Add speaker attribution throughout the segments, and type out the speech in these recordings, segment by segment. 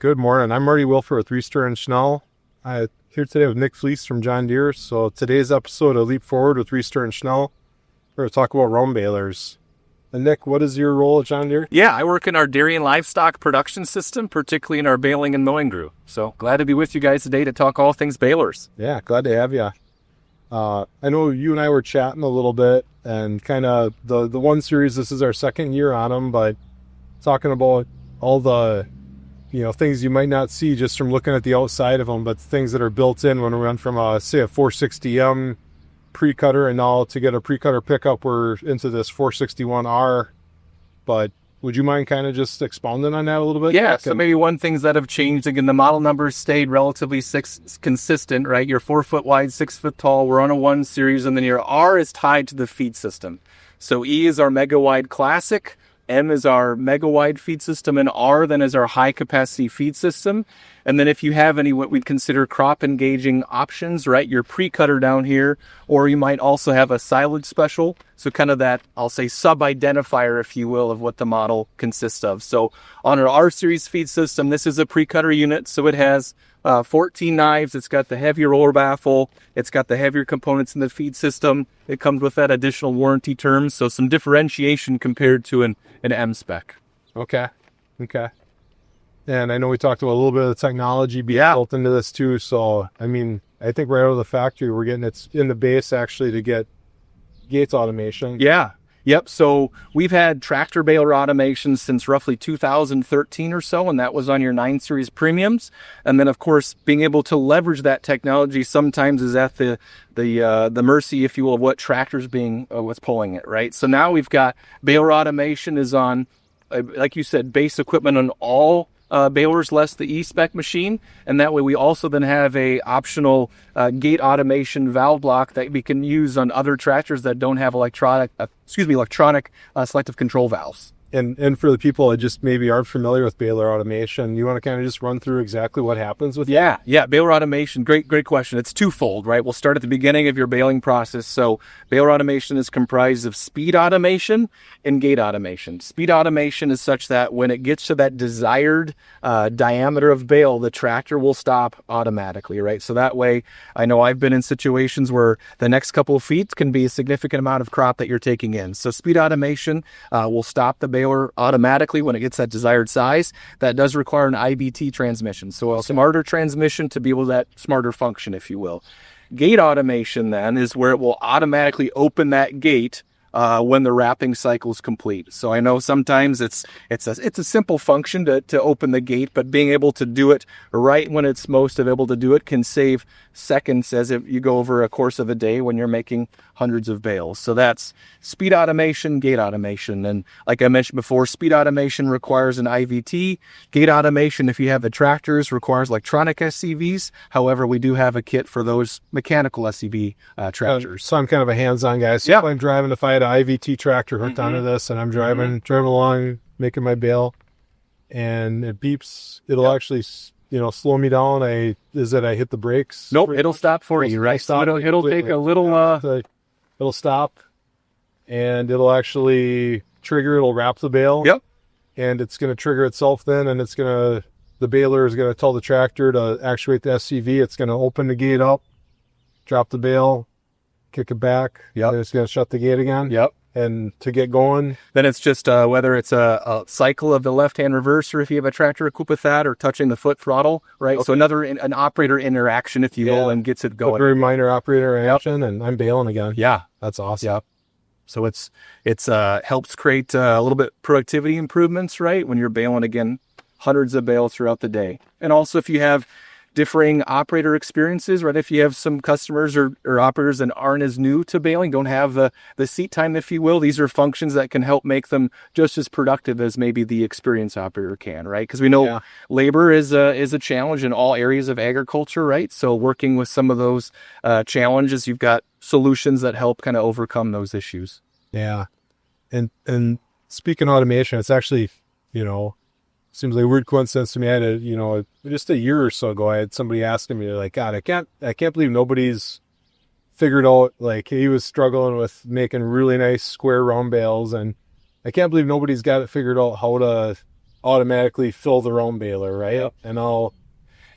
Speaker 1: Good morning. I'm Marty Wilfer with Riesterer Schnell. I'm here today with Nick Fleece from John Deere. So today's episode of Leap Forward with Riesterer Schnell, we're going to talk about round balers. And Nick, what is your role at John Deere?
Speaker 2: Yeah, I work in our dairy and livestock production system, particularly in our baling and mowing group. So glad to be with you guys today to talk all things balers.
Speaker 1: Yeah, glad to have you. I know you and I were chatting a little bit and kind of the one series, this is our second year on them, but talking about all the things you might not see just from looking at the outside of them, but things that are built in when we went from say a 460M pre-cutter and now to get a pre-cutter pickup, we're into this 461R. But would you mind kind of just expounding on that a little bit?
Speaker 2: Yeah, so maybe one things that have changed, again, the model numbers stayed relatively consistent, right? You're 4 foot wide, 6 foot tall. We're on a 1 series, and then your R is tied to the feed system. So E is our mega wide classic, M is our mega wide feed system, and R then is our high capacity feed system. And then if you have any what we'd consider crop engaging options, right, your pre-cutter down here, or you might also have a silage special. So kind of that, I'll say, sub-identifier, if you will, of what the model consists of. So on our R series feed system, this is a pre-cutter unit. So it has 14 knives. It's got the heavier roller baffle. It's got the heavier components in the feed system. It comes with that additional warranty terms. So some differentiation compared to an M spec.
Speaker 1: Okay. And I know we talked about a little bit of the technology being built into this too. So, I mean, I think right out of the factory, we're getting it in the base actually to get Gates automation.
Speaker 2: Yeah. Yep. So we've had tractor Baler automation since roughly 2013 or so, and that was on your 9 series premiums. And then, of course, being able to leverage that technology sometimes is at the mercy, if you will, of what tractor's being what's pulling it, right? So now we've got Baler automation is on, like you said, base equipment on all balers less the E-spec machine, and that way we also then have a optional gate automation valve block that we can use on other tractors that don't have electronic selective control valves.
Speaker 1: And for the people that just maybe aren't familiar with Baler Automation, you want to kind of just run through exactly what happens with
Speaker 2: Yeah, Baler Automation, great question. It's twofold, right? We'll start at the beginning of your baling process. So Baler Automation is comprised of speed automation and gate automation. Speed automation is such that when it gets to that desired diameter of bale, the tractor will stop automatically, right? So that way, I know I've been in situations where the next couple of feet can be a significant amount of crop that you're taking in. So speed automation will stop the baler automatically when it gets that desired size. That does require an IVT transmission, so a smarter transmission to be able to that smarter function, if you will. Gate automation then is where it will automatically open that gate when the wrapping cycle is complete. So I know sometimes it's a simple function to open the gate, but being able to do it right when it's most able to do it can save seconds as if you go over a course of a day when you're making hundreds of bales. So that's speed automation, gate automation. And like I mentioned before, speed automation requires an IVT. Gate automation, if you have the tractors, requires electronic SCVs. However, we do have a kit for those mechanical SCV tractors.
Speaker 1: So I'm kind of a hands-on guy. So if I'm driving, if I had an IVT tractor hooked onto this and I'm driving along, making my bale, and it beeps, it'll actually slow me down. I hit the brakes?
Speaker 2: Nope, it'll stop for you, right? So it'll take a little...
Speaker 1: It'll stop, and it'll actually trigger. It'll wrap the bale.
Speaker 2: Yep.
Speaker 1: And it's going to trigger itself then, and the baler is going to tell the tractor to actuate the SCV. It's going to open the gate up, drop the bale, kick it back.
Speaker 2: Yep.
Speaker 1: And it's going to shut the gate again.
Speaker 2: Yep.
Speaker 1: And to get going,
Speaker 2: then it's just whether it's a cycle of the left-hand reverser if you have a tractor equipped with that, or touching the foot throttle, right? Okay. So an operator interaction, if you will, and gets it going.
Speaker 1: A very minor operator interaction, and I'm baling again.
Speaker 2: Yeah,
Speaker 1: that's awesome.
Speaker 2: Yeah. So it's helps create a little bit productivity improvements, right? When you're baling again, hundreds of bales throughout the day, and also if you have differing operator experiences, right? If you have some customers or operators that aren't as new to baling, don't have the seat time, if you will, these are functions that can help make them just as productive as maybe the experienced operator can, right? Because we know labor is a challenge in all areas of agriculture, right? So working with some of those challenges, you've got solutions that help kind of overcome those issues.
Speaker 1: Yeah. And speaking of automation, it's actually, seems like a weird coincidence to me. I had just a year or so ago, I had somebody asking me, like, God, I can't believe nobody's figured out, like, he was struggling with making really nice square round bales, and I can't believe nobody's got it figured out how automatically fill their own baler, right?
Speaker 2: Yep.
Speaker 1: And we've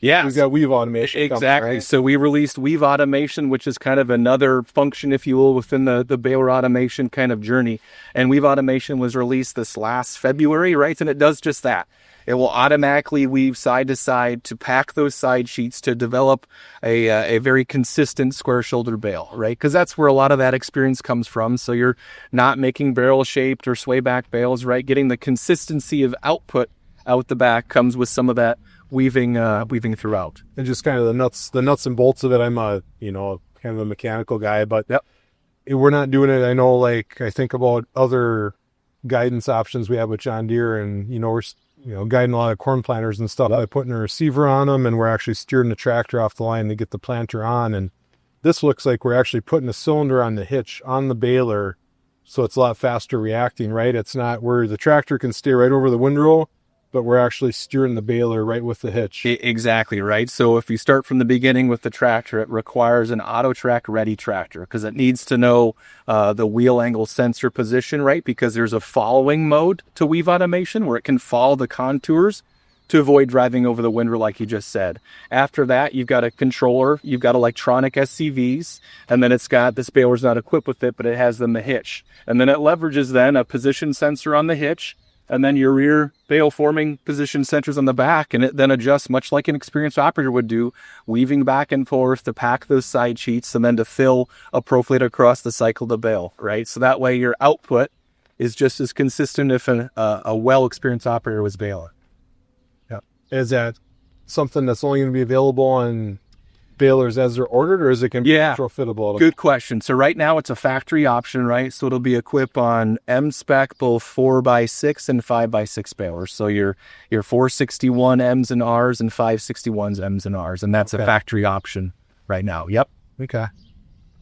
Speaker 2: Yeah,
Speaker 1: got Weave Automation.
Speaker 2: exactly.
Speaker 1: Right?
Speaker 2: So we released Weave Automation, which is kind of another function, if you will, within the Baler Automation kind of journey. And Weave Automation was released this last February, right? And it does just that. It will automatically weave side to side to pack those side sheets to develop a very consistent square shoulder bale, right? Because that's where a lot of that experience comes from. So you're not making barrel shaped or sway back bales, right? Getting the consistency of output out the back comes with some of that weaving throughout.
Speaker 1: And just kind of the nuts and bolts of it. I'm kind of a mechanical guy, but
Speaker 2: Yep.
Speaker 1: we're not doing it. I know, like, I think about other guidance options we have with John Deere, and we're guiding a lot of corn planters and stuff by putting a receiver on them, and we're actually steering the tractor off the line to get the planter on. And this looks like we're actually putting a cylinder on the hitch on the baler, so it's a lot faster reacting, right? It's not where the tractor can stay right over the windrow, but we're actually steering the baler right with the hitch.
Speaker 2: Exactly, right? So if you start from the beginning with the tractor, it requires an auto-track ready tractor because it needs to know the wheel angle sensor position, right? Because there's a following mode to Weave Automation where it can follow the contours to avoid driving over the windrow like you just said. After that, you've got a controller, you've got electronic SCVs, and then this baler's not equipped with it, but it has the hitch. And then it leverages then a position sensor on the hitch, and then your rear bale forming position sensors on the back, and it then adjusts much like an experienced operator would do, weaving back and forth to pack those side sheets and then to fill appropriately across the cycle of the bale, right? So that way your output is just as consistent if a well-experienced operator was baling.
Speaker 1: Yeah. Is that something that's only going to be available on balers as they're ordered, or is it going to be retrofittable?
Speaker 2: Good question. So right now it's a factory option, right? So it'll be equipped on M-spec, both 4x6 and 5x6 balers. So your 461 M's and R's and 561's M's and R's, and that's a factory option right now. Yep.
Speaker 1: Okay.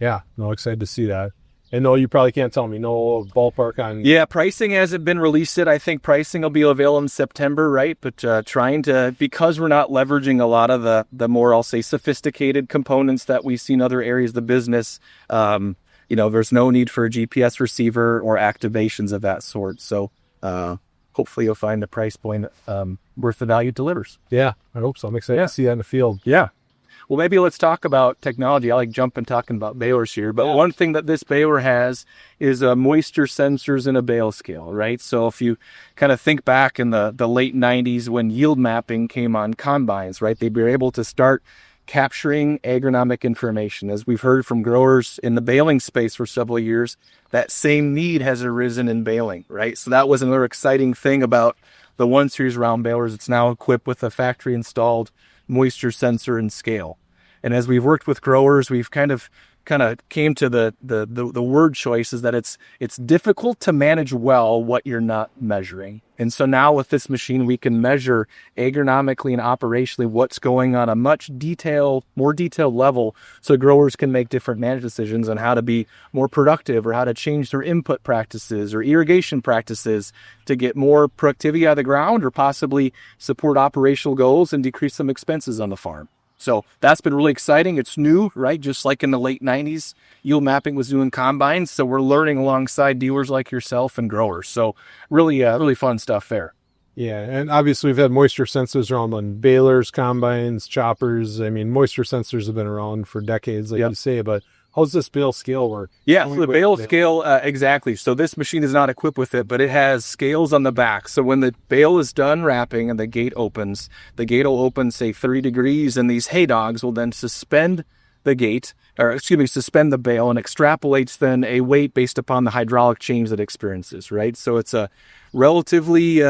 Speaker 1: Yeah. No, excited to see that. And no, you probably can't tell me no ballpark on.
Speaker 2: Yeah, pricing hasn't been released yet. I think pricing will be available in September, right? But because we're not leveraging a lot of the more, I'll say, sophisticated components that we see in other areas of the business, there's no need for a GPS receiver or activations of that sort. So hopefully you'll find a price point worth the value it delivers.
Speaker 1: Yeah, I hope so. I'm excited to see that in the field.
Speaker 2: Yeah. Well, maybe let's talk about technology. I like jumping talking about balers here, but one thing that this baler has is moisture sensors and a bale scale, right? So if you kind of think back in the late 90s when yield mapping came on combines, right, they were able to start capturing agronomic information. As we've heard from growers in the baling space for several years, that same need has arisen in baling, right? So that was another exciting thing about the 1 Series Round Balers. It's now equipped with a factory installed moisture sensor and scale. And as we've worked with growers, we've kind of came to the word choice is that it's difficult to manage well what you're not measuring. And so now with this machine, we can measure agronomically and operationally what's going on a more detailed level, so growers can make different management decisions on how to be more productive or how to change their input practices or irrigation practices to get more productivity out of the ground or possibly support operational goals and decrease some expenses on the farm. So that's been really exciting. It's new, right? Just like in the late 90s, yield mapping was doing combines. So we're learning alongside dealers like yourself and growers. So really fun stuff there.
Speaker 1: Yeah, and obviously we've had moisture sensors around on balers, combines, choppers. I mean, moisture sensors have been around for decades, like you say, but how's this bale scale work?
Speaker 2: Yeah, so the bale scale, exactly. So this machine is not equipped with it, but it has scales on the back. So when the bale is done wrapping and the gate will open, say, 3 degrees, and these hay dogs will then suspend the bale and extrapolates then a weight based upon the hydraulic change that it experiences, right? So it's a relatively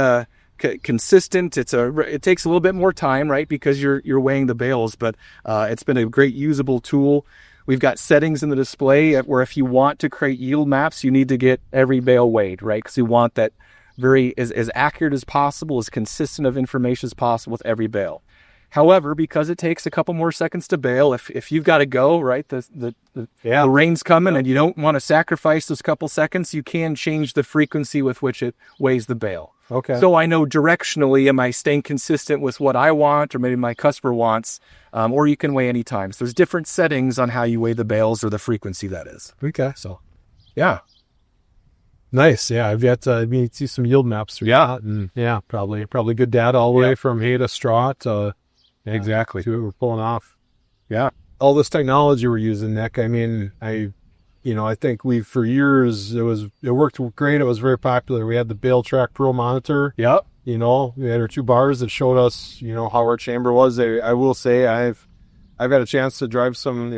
Speaker 2: consistent. It takes a little bit more time, right? Because you're weighing the bales, but it's been a great usable tool. We've got settings in the display where if you want to create yield maps, you need to get every bale weighed, right? Because you want that as accurate as possible, as consistent of information as possible with every bale. However, because it takes a couple more seconds to bale, if you've got to go, right, the rain's coming and you don't want to sacrifice those couple seconds, you can change the frequency with which it weighs the bale.
Speaker 1: Okay.
Speaker 2: So I know directionally, am I staying consistent with what I want or maybe my customer wants, or you can weigh any time. So there's different settings on how you weigh the bales or the frequency that is.
Speaker 1: Okay.
Speaker 2: So, yeah.
Speaker 1: Nice. Yeah, I've yet to see some yield maps through that, and yeah, probably good data all the way from hay to straw to
Speaker 2: Exactly.
Speaker 1: what we're pulling off.
Speaker 2: Yeah.
Speaker 1: All this technology we're using, Nick. I mean, I think for years it worked great. It was very popular. We had the Bale Pro Monitor.
Speaker 2: Yep.
Speaker 1: We had our 2 bars that showed us, how our chamber was. I will say I've had a chance to drive some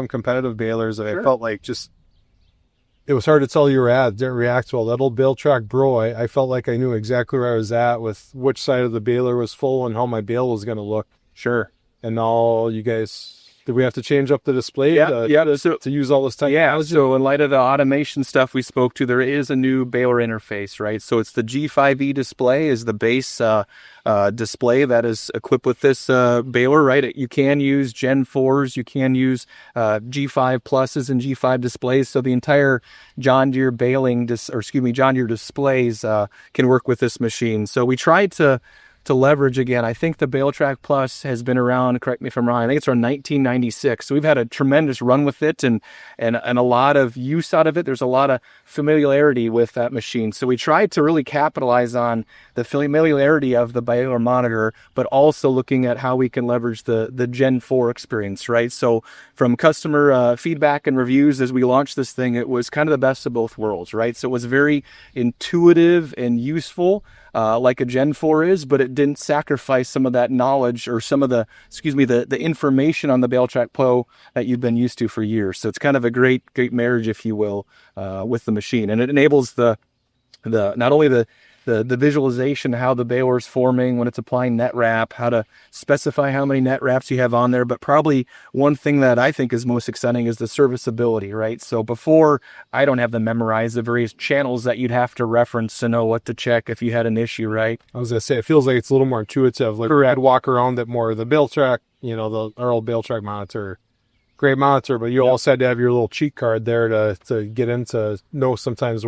Speaker 1: competitive balers, and I felt like it was hard to tell you were at. It didn't react well. That old Bale Bro, I felt like I knew exactly where I was at with which side of the baler was full and how my bale was going to look.
Speaker 2: Sure.
Speaker 1: And now you guys, did we have to change up the display to use all this technology?
Speaker 2: Yeah, so in light of the automation stuff we spoke to, there is a new baler interface, right? So it's the G5e display is the base display that is equipped with this baler, right? You can use Gen 4s, you can use G5 pluses and G5 displays. So the entire John Deere John Deere displays can work with this machine. So we tried to leverage again. I think the Bale Plus has been around, correct me if I'm wrong, I think it's around 1996. So we've had a tremendous run with it and a lot of use out of it. There's a lot of familiarity with that machine. So we tried to really capitalize on the familiarity of the baler monitor, but also looking at how we can leverage the Gen 4 experience, right? So from customer feedback and reviews as we launched this thing, it was kind of the best of both worlds, right? So it was very intuitive and useful, like a Gen 4 is, but it didn't sacrifice some of that knowledge or some of the information on the Bale Pro that you've been used to for years. So it's kind of a great marriage, if you will, with the machine. And it enables not only the visualization, how the baler is forming when it's applying net wrap, how to specify how many net wraps you have on there. But probably one thing that I think is most exciting is the serviceability, right? So before, I don't have them memorized, the various channels that you'd have to reference to know what to check if you had an issue, right?
Speaker 1: I was going to say, it feels like it's a little more intuitive. Like I'd walk around it more. The Bale Track, our old Bale Track monitor, great monitor, but you also had to have your little cheat card there to get into know sometimes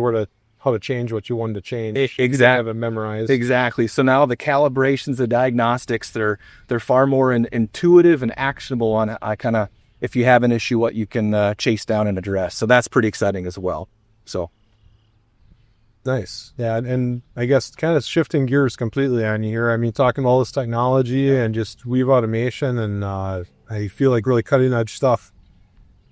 Speaker 1: how to change what you wanted to change.
Speaker 2: Exactly.
Speaker 1: Have it memorized.
Speaker 2: Exactly. So now the calibrations, the diagnostics, they're far more intuitive and actionable on kind of, if you have an issue, what you can chase down and address. So that's pretty exciting as well. So
Speaker 1: nice. Yeah, and I guess kind of shifting gears completely on you here. I mean, talking all this technology and just weave automation, and I feel like really cutting edge stuff.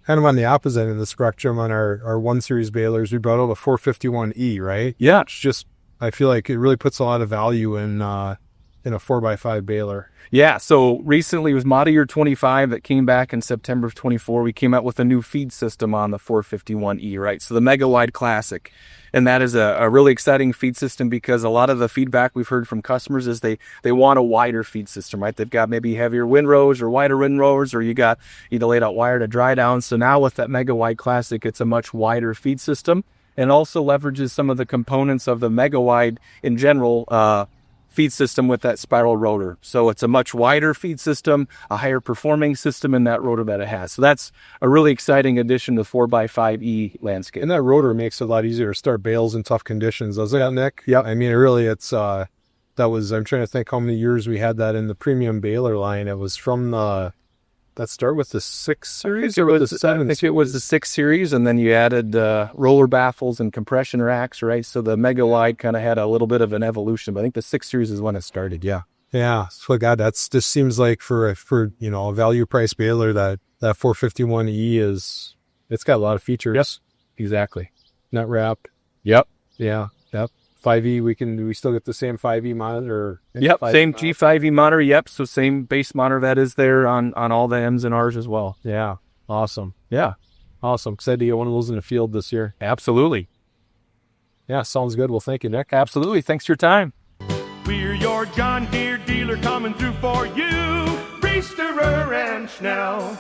Speaker 1: Kind of on the opposite end of the spectrum, on our 1 Series balers, we brought out a 451E, right?
Speaker 2: Yeah.
Speaker 1: It's just, I feel like it really puts a lot of value in a 4x5 baler.
Speaker 2: Yeah, so recently it was model year 25 that came back in September of 24. We came out with a new feed system on the 451E, right? So the Mega Wide Classic. And that is a really exciting feed system because a lot of the feedback we've heard from customers is they want a wider feed system, right? They've got maybe heavier windrows or wider windrows, or you got either laid out wire to dry down. So now with that Mega Wide Classic, it's a much wider feed system and also leverages some of the components of the Mega Wide in general feed system with that spiral rotor. So it's a much wider feed system, a higher performing system in that rotor that it has. So that's a really exciting addition to the 4x5E landscape.
Speaker 1: And that rotor makes it a lot easier to start bales in tough conditions, doesn't it, Nick?
Speaker 2: Yeah.
Speaker 1: I mean, I'm trying to think how many years we had that in the premium baler line. It was from that start with the 6 series or with the 7?
Speaker 2: I think it was the 6 series, and then you added roller baffles and compression racks, right? So the Mega Wide kind of had a little bit of an evolution, but I think the 6 series is when it started, yeah.
Speaker 1: Yeah, so God, just seems like for a value price baler, that 451E it's got a lot of features.
Speaker 2: Yep, exactly.
Speaker 1: Net wrap.
Speaker 2: Yep.
Speaker 1: Yeah, yep. 5E, we still get the same 5E monitor.
Speaker 2: Yep, same G5e monitor. Yep, so same base monitor that is there on all the M's and R's as well.
Speaker 1: Yeah, awesome.
Speaker 2: Yeah,
Speaker 1: awesome. Excited to get one of those in the field this year.
Speaker 2: Absolutely.
Speaker 1: Yeah, sounds good. Well, thank you, Nick.
Speaker 2: Absolutely. Thanks for your time.
Speaker 3: We're your John Deere dealer coming through for you, Riesterer and Schnell.